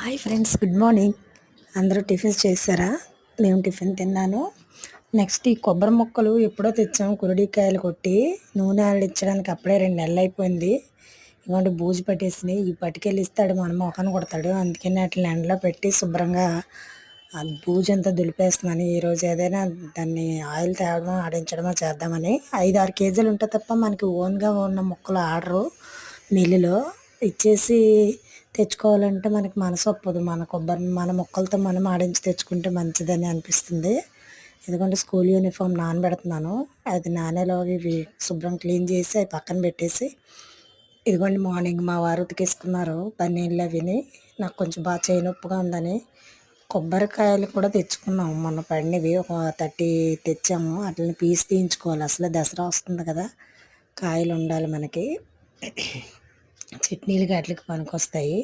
Hi friends, good morning. అందరూ tiffins చేశారా? మేము టిఫిన్ తిన్నాను. నెక్స్ట్ ఈ కొబ్బరి ముక్కలు ఎప్పుడో తెచ్చాము, కురడికాయలు కొట్టి నూనె ఆడించడానికి అప్పుడే 2 నెలలు అయిపోయింది. ఇదిగోండి బూజు పట్టేసినాయి. ఈ పట్టుకెళ్ళి ఇస్తాడు, మన మొఖాన కొడతాడు. అందుకని వాటిని ఎండలో పెట్టి శుభ్రంగా ఆ బూజంతా దులిపేస్తున్నాను. ఈరోజు ఏదైనా దాన్ని ఆయిల్ తేవడమో ఆడించడమో చేద్దామని. 5-6 కేజీలు ఉంటే తప్ప మనకి ఓన్గా ఉన్న ముక్కలు ఆడరు. మిల్లులో ఇచ్చేసి తెచ్చుకోవాలంటే మనకి మనసు ఒప్పదు. మన ముక్కలతో మనం ఆడించి తెచ్చుకుంటే మంచిదని అనిపిస్తుంది. ఎందుకంటే స్కూల్ యూనిఫామ్ నానబెడుతున్నాను. అది నానేలోగా ఇవి శుభ్రం క్లీన్ చేసి అవి పక్కన పెట్టేసి, ఇదిగోండి మార్నింగ్ మా వారు ఉతికేసుకున్నారు పన్నీళ్ళు అవిని. నాకు కొంచెం బాగా చేయి నొప్పిగా ఉందని కొబ్బరికాయలు కూడా తెచ్చుకున్నాము. మొన్న పడినవి ఒక 30 తెచ్చాము. వాటిని పీస్ తీయించుకోవాలి. అసలే దసరా వస్తుంది కదా, కాయలు ఉండాలి మనకి. చట్నీలకి వాటికి పనికొస్తాయి.